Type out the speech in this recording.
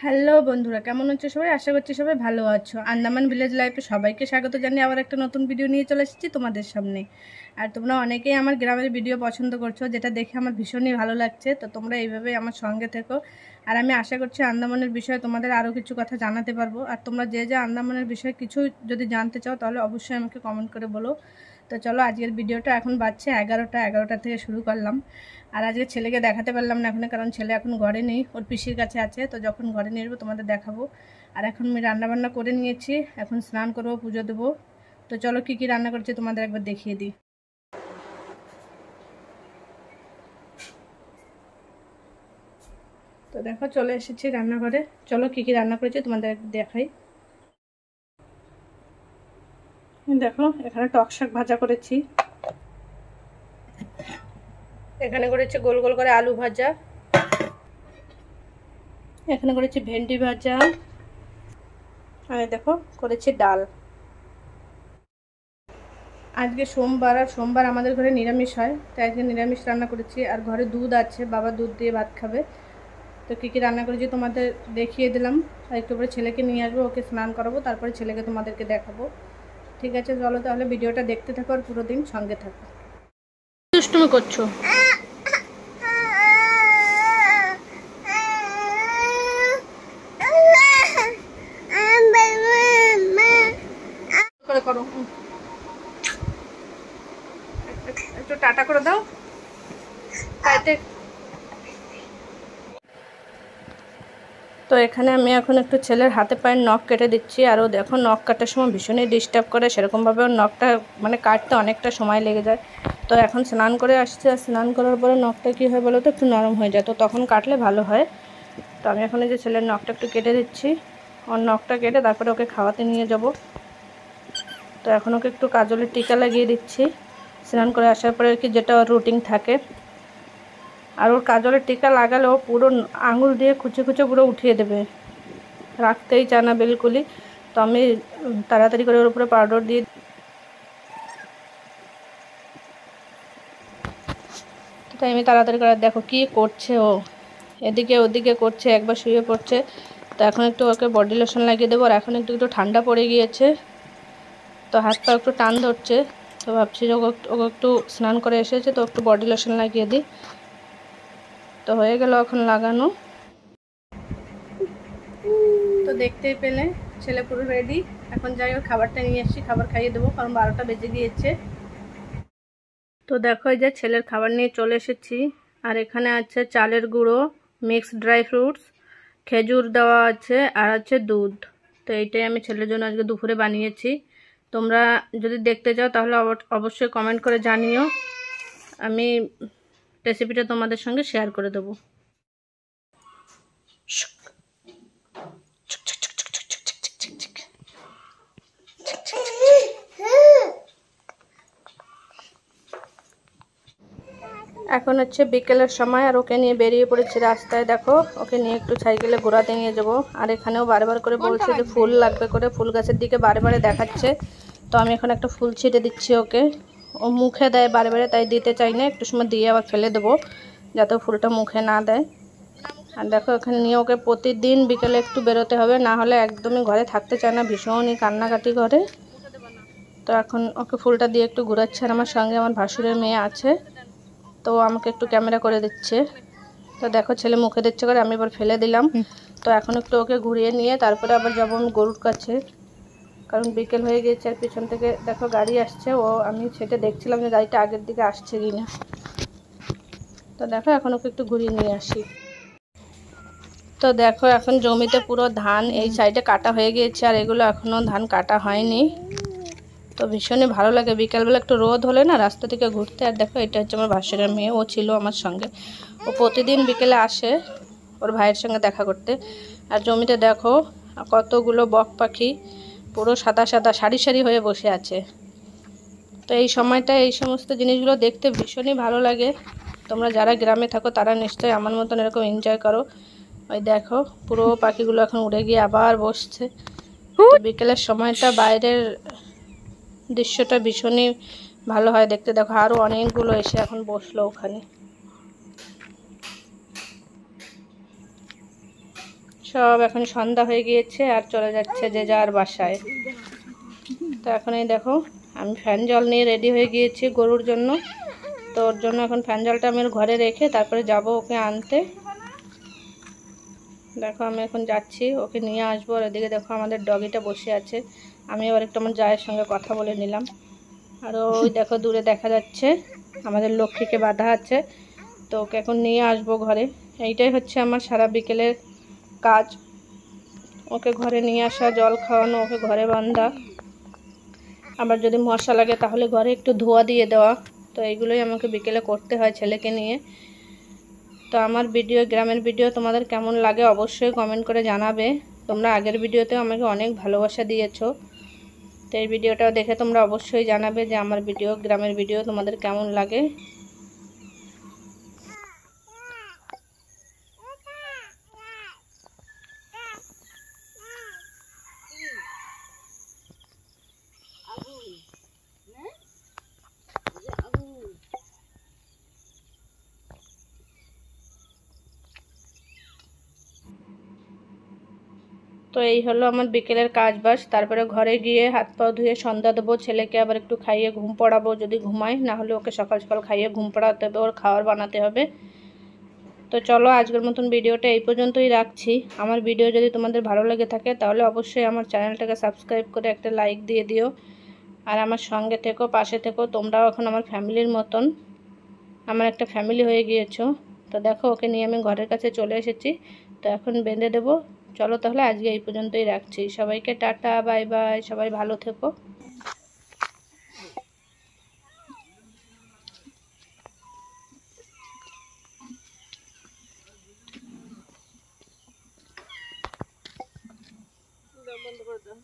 Hello বন্ধুরা, কেমন আছো সবাই? আশা করছি সবাই ভালো আছো। আন্দামান ভিলেজ লাইফে সবাইকে স্বাগত জানিয়ে আবার একটা নতুন ভিডিও নিয়ে চলে এসেছি তোমাদের সামনে। আর তোমরা অনেকেই আমার গ্রামের ভিডিও পছন্দ করছো, যেটা দেখে আমার ভীষণই ভালো লাগছে। তো তোমরা এইভাবেই আমার সঙ্গে থেকো। আর আমি আশা করছি আন্দামানের বিষয়ে তোমাদের আরও কিছু কথা জানাতে পারবো। আর তোমরা যে আন্দামানের বিষয়ে কিছু যদি জানতে চাও তাহলে অবশ্যই আমাকে কমেন্ট করে বলো। তো চলো, আজকের ভিডিওটা এখন বাজছে 11টা থেকে শুরু করলাম। আর আজকে ছেলেকে দেখাতে পারলাম না এখন, কারণ ছেলে এখন ঘরে নেই, ওর পিসির কাছে আছে। তো যখন ঘরে নিয়ে আসবো তোমাদের দেখাবো। আর এখন আমি রান্নাবান্না করে নিয়েছি, এখন স্নান করবো, পুজো দেবো। তো চলো, কি কি রান্না করছি তোমাদের একবার দেখিয়ে দিই। তো দেখো, চলে এসেছি রান্নাঘরে। চলো, কি কি রান্না করেছি তোমাদের দেখাই। দেখো, এখানে টক শাক ভাজা করেছি, এখানে করেছি গোল গোল করে আলু ভাজা, এখানে করেছি ভেন্ডি ভাজা, আর দেখো করেছি ডাল। আজকে সোমবার, আর সোমবার আমাদের ঘরে নিরামিষ হয়, তাই আজকে নিরামিষ রান্না করেছি। আর ঘরে দুধ আছে, বাবা দুধ দিয়ে ভাত খাবে। তো কী কী রান্না করেছি তোমাদের দেখিয়ে দিলাম। আর একটু পরে ছেলেকে নিয়ে আসবো, ওকে স্নান করাবো, তারপরে ছেলেকে তোমাদেরকে দেখাবো। ঠিক আছে, চলো তাহলে ভিডিওটা দেখতে থাকো আর পুরো দিন সঙ্গে থাকো। দুষ্টুমি করছো? করে করো, একটু টাটা করে দাও তাইতে। তো এখানে আমি এখন একটু ছেলের হাতে পায়ের নখ কেটে দিচ্ছি। আর ও দেখো, নখ কাটার সময় ভীষণই ডিস্টার্ব করে, সেরকমভাবে ওর নখটা মানে কাটতে অনেকটা সময় লেগে যায়। তো এখন স্নান করে আসছে, আর স্নান করার পরে নখটা কী হয় বলো তো, একটু নরম হয়ে যায়, তো তখন কাটলে ভালো হয়। তো আমি এখন এই যে ছেলের নখটা একটু কেটে দিচ্ছি, ওর নখটা কেটে তারপরে ওকে খাওয়াতে নিয়ে যাব। তো এখন ওকে একটু কাজলের টিকা লাগিয়ে দিচ্ছি, স্নান করে আসার পরে কি যেটা ওর রুটিন থাকে। আর ওর কাজলের টিকা লাগালেও পুরো আঙুল দিয়ে খুঁচে খুঁচে পুরো উঠিয়ে দেবে, রাখতেই চায় না বিলকুলই। তো আমি তাড়াতাড়ি করে ওর উপরে পাউডার দিয়ে, তাই আমি তাড়াতাড়ি করে, দেখো কি করছে ও, এদিকে ওদিকে করছে, একবার শুয়ে পড়ছে। তো এখন একটু ওকে বডি লোশন লাগিয়ে দেবো। আর এখন একটু একটু ঠান্ডা পড়ে গিয়েছে, তো হাত পা একটু টান ধরছে। তো ভাবছি যে ওকে একটু স্নান করে এসেছে, তো একটু বডি লোশন লাগিয়ে দিই। তো হয়ে গেল এখন লাগানো। তো দেখতেই পেলে ছেলে পুরো রেডি। এখন যাই, ওর খাবারটা নিয়ে এসেছি, খাবার খাইয়ে দেবো, কারণ 12টা বেজে গিয়েছে। তো দেখো, এই যে ছেলের খাবার নিয়ে চলে এসেছি। আর এখানে আছে চালের গুঁড়ো, মিক্সড ড্রাই ফ্রুটস, খেজুর দেওয়া আছে, আর আছে দুধ। তো এইটাই আমি ছেলের জন্য আজকে দুপুরে বানিয়েছি। তোমরা যদি দেখতে চাও তাহলে অবশ্যই কমেন্ট করে জানিও, আমি রেসিপিটা তোমাদের সঙ্গে শেয়ার করে দেবো। এখন হচ্ছে বিকেলের সময়, আর ওকে নিয়ে বেরিয়ে পড়েছি রাস্তায়। দেখো, ওকে নিয়ে একটু সাইকেলে ঘোরাতে নিয়ে যাবো। আর এখানেও বারবার করে বলছে যে ফুল লাগবে করে, ফুল গাছের দিকে বারে দেখাচ্ছে। তো আমি এখন একটা ফুল ছিটে দিচ্ছি ওকে, ও মুখে দেয় বারে, তাই দিতে চাই না, একটু সময় দিয়ে আবার ফেলে দেবো, যাতে ফুলটা মুখে না দেয়। আর দেখো, এখানে নিয়ে ওকে প্রতিদিন বিকেলে একটু বেরোতে হবে, না হলে একদমই ঘরে থাকতে চায় না, ভীষণই কান্নাকাটি করে। তো এখন ওকে ফুলটা দিয়ে একটু ঘোরাচ্ছে। আর আমার সঙ্গে আমার ভাসুরের মেয়ে আছে, তো আমাকে একটু ক্যামেরা করে দিচ্ছে। তো দেখো, ছেলে মুখে দিচ্ছে করে, আমি এবার ফেলে দিলাম। তো এখন একটু ওকে ঘুরিয়ে নিয়ে তারপরে আবার যাবো আমি গরুর কাছে, কারণ বিকেল হয়ে গিয়েছে। আর পিছন থেকে দেখো গাড়ি আসছে, আমি সেটা দেখছিলাম যে গাড়িটা আগের দিকে আসছে কিনা। তো দেখো, এখন ওকে একটু ঘুরিয়ে নিয়ে আসি। তো দেখো, এখন জমিতে পুরো ধান এই সাইডে কাটা হয়ে গিয়েছে, আর এগুলো এখনও ধান কাটা হয়নি। তো ভীষণই ভালো লাগে বিকালবেলা একটু রোদ হলে না রাস্তা থেকে ঘুরতে। আর দেখো, এটা হচ্ছে আমার ভাসুরের মেয়ে, ও ছিল আমার সঙ্গে, ও প্রতিদিন বিকেলে আসে ওর ভাইয়ের সঙ্গে দেখা করতে। আর জমিতে দেখো কতগুলো বক পাখি পুরো সাদা সাদা সারি সারি হয়ে বসে আছে। তো এই সময়টা এই সমস্ত জিনিসগুলো দেখতে ভীষণই ভালো লাগে। তোমরা যারা গ্রামে থাকো তারা নিশ্চয়ই আমার মতন এরকম এনজয় করো। ওই দেখো, পুরো পাখিগুলো এখন উড়ে গিয়ে আবার বসছে। বিকেলের সময়টা বাইরের দৃশ্যটা ভীষণই ভালো হয় দেখতে। দেখো, আরও অনেকগুলো এসে এখন বসলো ওখানে। সব এখন সন্ধ্যা হয়ে গিয়েছে আর চলে যাচ্ছে যে যার বাসায়। তো এখন এই দেখো আমি ফ্যান জল নিয়ে রেডি হয়ে গিয়েছি গরুর জন্য। তো ওর জন্য এখন ফ্যান জলটা আমি ঘরে রেখে তারপরে যাব ওকে আনতে। দেখো আমি এখন যাচ্ছি ওকে নিয়ে আসবো। আর এদিকে দেখো আমাদের ডগিটা বসে আছে। আমি আবার একটু আমার জায়ের সঙ্গে কথা বলে নিলাম। আর ওই দেখো দূরে দেখা যাচ্ছে আমাদের লক্ষ্মীকে বাঁধা আছে। তো ওকে এখন নিয়ে আসবো ঘরে। এইটাই হচ্ছে আমার সারা বিকেলের কাজ, ওকে ঘরে নিয়ে আসা, জল খাওয়ানো, ওকে ঘরে বাঁধা, আবার যদি মশা লাগে তাহলে ঘরে একটু ধোয়া দিয়ে দেওয়া। তো এইগুলোই আমাকে বিকেলে করতে হয় ছেলেকে নিয়ে। তো আমার ভিডিও, গ্রামের ভিডিও তোমাদের কেমন লাগে অবশ্যই কমেন্ট করে জানাবে। তোমরা আগের ভিডিওতেও আমাকে অনেক ভালোবাসা দিয়েছো। তো এই ভিডিওটাও দেখে তোমরা অবশ্যই জানাবে যে আমার ভিডিও, গ্রামের ভিডিও তোমাদের কেমন লাগে। তো এই হলো আমার বিকেলের কাজ বাস। তারপরে ঘরে গিয়ে হাত পা ধুয়ে সন্ধ্যা দেবো, ছেলেকে আবার একটু খাইয়ে ঘুম পড়াবো যদি ঘুমায়, না হলে ওকে সকাল সকাল খাইয়ে ঘুম পড়াতে হবে, ওর খাবার বানাতে হবে। তো চলো আজকের মতন ভিডিওটা এই পর্যন্তই রাখছি। আমার ভিডিও যদি তোমাদের ভালো লেগে থাকে তাহলে অবশ্যই আমার চ্যানেলটাকে সাবস্ক্রাইব করে একটা লাইক দিয়ে দিও। আর আমার সঙ্গে থেকো, পাশে থেকো। তোমরাও এখন আমার ফ্যামিলির মতন, আমার একটা ফ্যামিলি হয়ে গিয়েছো। তো দেখো ওকে নিয়ে আমি ঘরের কাছে চলে এসেছি। তো এখন বেঁধে দেবো। চলো তাহলে আজকে এই পর্যন্তই রাখছি। সবাইকে টাটা, বাই বাই, সবাই ভালো থেকো। বন্ধ করে দাও।